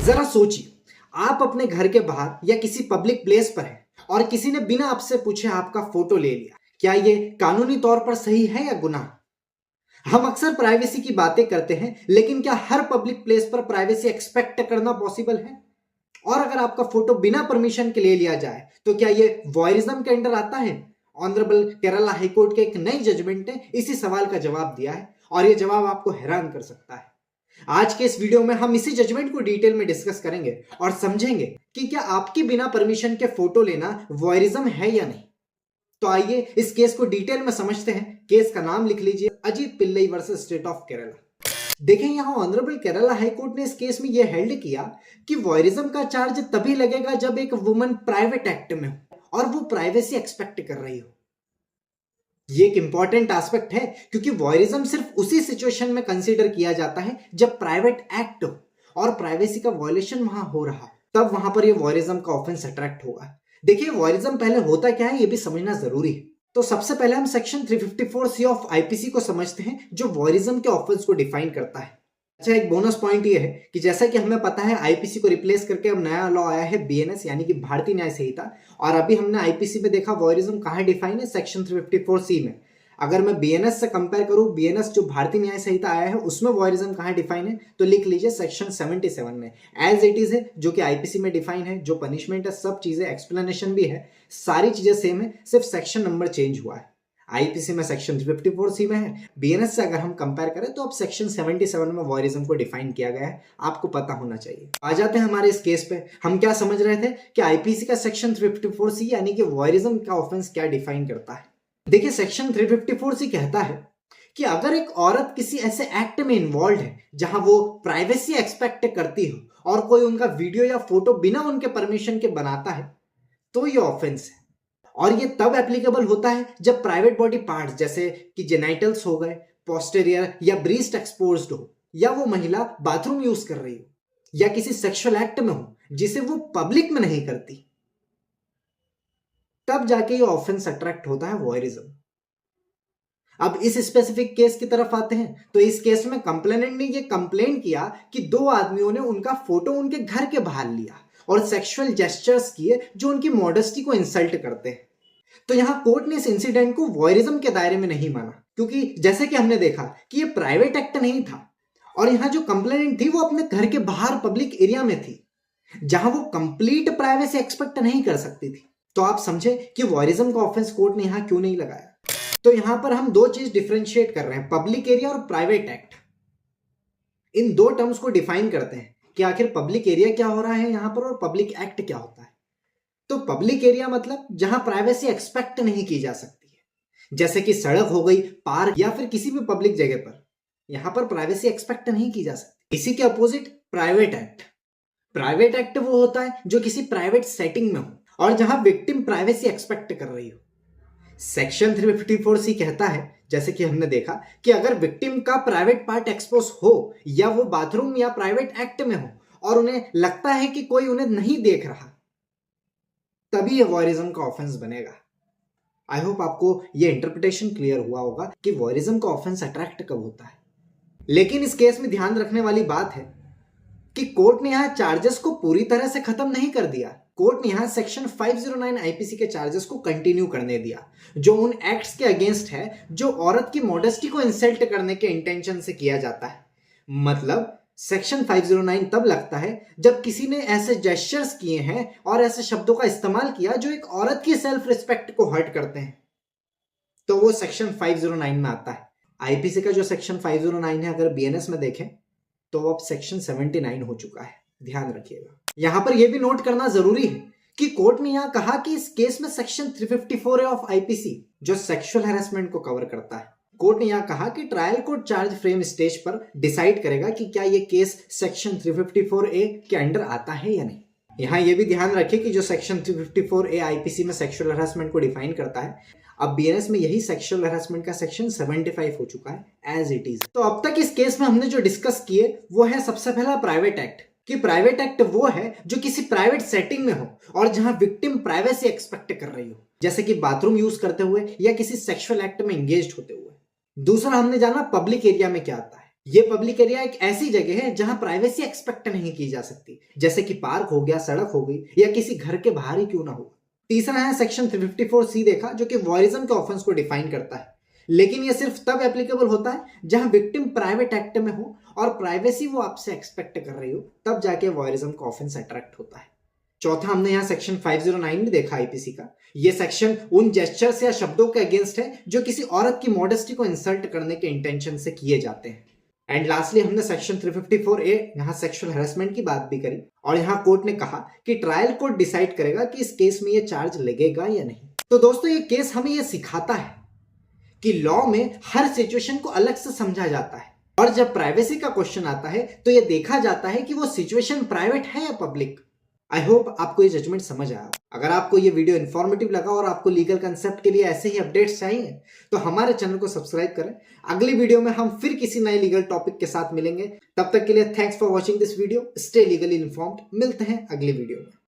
जरा सोचिए, आप अपने घर के बाहर या किसी पब्लिक प्लेस पर हैं और किसी ने बिना आपसे पूछे आपका फोटो ले लिया। क्या ये कानूनी तौर पर सही है या गुनाह? हम अक्सर प्राइवेसी की बातें करते हैं, लेकिन क्या हर पब्लिक प्लेस पर प्राइवेसी एक्सपेक्ट करना पॉसिबल है? और अगर आपका फोटो बिना परमिशन के ले लिया जाए तो क्या ये वॉयरिज्म के अंडर आता है? ऑनरेबल केरला हाईकोर्ट के एक नई जजमेंट ने इसी सवाल का जवाब दिया है और यह जवाब आपको हैरान कर सकता है। आज के इस वीडियो में हम इसी जजमेंट को डिटेल में डिस्कस करेंगे और समझेंगे कि क्या आपके बिना परमिशन के फोटो लेना वॉयरिज्म है या नहीं। तो आइए इस केस को डिटेल में समझते हैं। केस का नाम लिख लीजिए, Ajit Pillai versus state of Kerala. देखें, यहां ऑनरेबल केरला हाईकोर्ट ने इस केस में यह हेल्ड किया कि वॉयरिज्म का चार्ज तभी लगेगा जब एक वुमन प्राइवेट एक्ट में हो और वो प्राइवेसी एक्सपेक्ट कर रही हो। ये एक इंपॉर्टेंट एस्पेक्ट है क्योंकि वॉयरिज्म सिर्फ उसी सिचुएशन में कंसीडर किया जाता है जब प्राइवेट एक्ट हो और प्राइवेसी का वायलेशन वहां हो रहा, तब वहां पर ये वॉयरिज्म का ऑफेंस अट्रैक्ट होगा। देखिए, वॉयरिज्म पहले होता क्या है ये भी समझना जरूरी है। तो सबसे पहले हम सेक्शन 354C ऑफ आईपीसी को समझते हैं जो वॉयरिज्म के ऑफेंस को डिफाइन करता है। अच्छा, एक बोनस पॉइंट ये है कि जैसा कि हमें पता है आईपीसी को रिप्लेस करके अब नया लॉ आया है बीएनएस यानी कि भारतीय न्याय संहिता, और अभी हमने आईपीसी में देखा वॉयरिज्म कहाँ डिफाइन है, सेक्शन 354C में। अगर मैं बीएनएस से कंपेयर करूं, बीएनएस जो भारतीय न्याय संहिता आया है उसमें वॉयरिज्म कहाँ डिफाइन है, तो लिख लीजिए सेक्शन 77 में एज इट इज है जो कि आईपीसी में डिफाइन है। जो पनिशमेंट है, सब चीजें, एक्सप्लेनेशन भी है, सारी चीजें सेम है, सिर्फ सेक्शन नंबर चेंज हुआ है। आईपीसी में सेक्शन 354C में है, बीएनएस से अगर हम कंपेयर करें तो अब सेक्शन 77 में वॉयरिज्म को डिफाइन किया गया है, आपको पता होना चाहिए। आ जाते हैं हमारे इस केस पे। हम क्या समझ रहे थे कि आईपीसी का सेक्शन 354C यानी कि वॉयरिज्म का ऑफेंस क्या डिफाइन करता है। देखिए, सेक्शन 354C कहता है कि अगर एक औरत किसी ऐसे एक्ट में इन्वॉल्व है जहां वो प्राइवेसी एक्सपेक्ट करती हो और कोई उनका वीडियो या फोटो बिना उनके परमिशन के बनाता है तो ये ऑफेंस है। और ये तब एप्लीकेबल होता है जब प्राइवेट बॉडी पार्ट्स जैसे कि जेनाइटल्स हो गए, पोस्टेरियर या ब्रीस्ट एक्सपोज्ड हो, या वो महिला बाथरूम यूज कर रही हो या किसी सेक्सुअल एक्ट में हो जिसे वो पब्लिक में नहीं करती, तब जाके ये ऑफेंस अट्रैक्ट होता है वॉयरिज्म। अब इस स्पेसिफिक केस की तरफ आते हैं। तो इस केस में कंप्लेनेंट ने ये कंप्लेन किया कि दो आदमियों ने उनका फोटो उनके घर के बाहर लिया और सेक्सुअल जेस्चर्स किए जो उनकी मॉडेस्टी को इंसल्ट करते हैं। तो यहां कोर्ट ने इस इंसिडेंट को वॉयरिज्म के दायरे में नहीं माना, क्योंकि जैसे कि हमने देखा कि ये प्राइवेट एक्ट नहीं था और यहां जो कंप्लेनेंट थी वो अपने घर के बाहर पब्लिक एरिया में थी जहां वो कंप्लीट प्राइवेसी एक्सपेक्ट नहीं कर सकती थी। तो आप समझे कि वॉयरिज्म का ऑफेंस कोर्ट ने यहां क्यों नहीं लगाया। तो यहां पर हम दो चीज डिफरेंशिएट कर रहे हैं, पब्लिक एरिया और प्राइवेट एक्ट। इन दो टर्म्स को डिफाइन करते हैं कि आखिर पब्लिक एरिया क्या हो रहा है यहां पर और पब्लिक एक्ट क्या होता है। तो पब्लिक एरिया मतलब जहां प्राइवेसी एक्सपेक्ट नहीं की जा सकती है, जैसे कि सड़क हो गई, पार्क या फिर किसी भी पब्लिक जगह पर, यहां पर प्राइवेसी एक्सपेक्ट नहीं की जा सकती। इसी के opposite private act. Private act वो होता है जो किसी प्राइवेट सेटिंग में हो और जहां विक्टिम प्राइवेसी एक्सपेक्ट कर रही हो। सेक्शन 354C कहता है, जैसे कि हमने देखा, कि अगर विक्टिम का प्राइवेट पार्ट एक्सपोज हो या वो बाथरूम या प्राइवेट एक्ट में हो और उन्हें लगता है कि कोई उन्हें नहीं देख रहा, तभी ये वॉयरिज्म का ऑफेंस बनेगा। आई होप आपको ये इंटरप्रिटेशन क्लियर हुआ होगा कि वॉयरिज्म का ऑफेंस अट्रैक्ट कब होता है। लेकिन इस केस में ध्यान रखने वाली बात है कि कोर्ट ने यहां चार्जेस को पूरी तरह से खत्म नहीं कर दिया। कोर्ट ने यहां सेक्शन 509 आईपीसी के चार्जेस को कंटिन्यू करने दिया जो उन एक्ट्स के अगेंस्ट है जो औरत की मॉडेस्टी को इंसल्ट करने के इंटेंशन से किया जाता है। मतलब सेक्शन 509 तब लगता है जब किसी ने ऐसे जेस्चर्स किए हैं और ऐसे शब्दों का इस्तेमाल किया जो एक औरत की सेल्फ रिस्पेक्ट को हर्ट करते हैं, तो वो सेक्शन 509 में आता है। आईपीसी का जो सेक्शन 509 है, अगर बीएनएस में देखें तो अब सेक्शन 79 हो चुका है, ध्यान रखिएगा। यहां पर यह भी नोट करना जरूरी है कि कोर्ट ने यहां कहा कि इस केस में सेक्शन 354A ऑफ आईपीसी जो सेक्सुअल हैरेसमेंट को कवर करता है, कोर्ट ने यहां कहा कि trial court charge frame stage पर डिसाइड करेगा कि क्या यह केस सेक्शन 354A के अंडर आता है या नहीं। यहां यह भी ध्यान रखें कि जो सेक्शन 354A आईपीसी में सेक्सुअल हैरेसमेंट को डिफाइन करता है, अब बीएनएस में यही सेक्सुअल हैरेसमेंट का सेक्शन 75 हो चुका है एज इट इज। तो अब तक इस केस में हमने जो डिस्कस किए वो है सबसे पहला प्राइवेट एक्ट, कि प्राइवेट एक्ट वो है जो किसी प्राइवेट सेटिंग में हो और जहां विक्टिम प्राइवेसी एक्सपेक्ट कर रही हो, जैसे कि बाथरूम यूज करते हुए या किसी सेक्सुअल एक्ट में एंगेज्ड होते हुए। दूसरा हमने जाना पब्लिक एरिया में क्या आता है। ये पब्लिक एरिया एक ऐसी जगह है जहां प्राइवेसी एक्सपेक्ट नहीं की जा सकती, जैसे कि पार्क हो गया, सड़क हो गई, या किसी घर के बाहर ही क्यों ना हो। तीसरा है सेक्शन 354C देखा, जो कि वॉयरिज्म के ऑफेंस को डिफाइन करता है, लेकिन यह सिर्फ तब एप्लीकेबल होता है जहां विक्टिम प्राइवेट एक्ट में हो और प्राइवेसी वो आपसे एक्सपेक्ट कर रही हो, तब जाके वॉयरिज्म का ऑफेंस अट्रैक्ट होता है। चौथा हमने यहाँ सेक्शन 509 में देखा आईपीसी का। ये सेक्शन उन जेस्चर्स या शब्दों के अगेंस्ट है जो किसी औरत की मॉडेस्टी को इंसल्ट करने के इंटेंशन से किए जाते हैं। एंड लास्टली हमने सेक्शन 354A यहाँ सेक्सुअल हैरेसमेंट की बात भी करी, और यहाँ कोर्ट ने कहा कि ट्रायल कोर्ट डिसाइड करेगा कि इस केस में ये चार्ज लगेगा या नहीं। तो दोस्तों, ये केस हमें ये सिखाता है कि लॉ में हर सिचुएशन को अलग से समझा जाता है, और जब प्राइवेसी का क्वेश्चन आता है तो ये देखा जाता है कि वो सिचुएशन प्राइवेट है या पब्लिक। आई होप आपको ये जजमेंट समझ आया। अगर आपको ये वीडियो इन्फॉर्मेटिव लगा और आपको लीगल कंसेप्ट के लिए ऐसे ही अपडेट्स चाहिए तो हमारे चैनल को सब्सक्राइब करें। अगली वीडियो में हम फिर किसी नए लीगल टॉपिक के साथ मिलेंगे। तब तक के लिए thanks for watching this video. Stay legally informed. मिलते हैं अगली वीडियो में।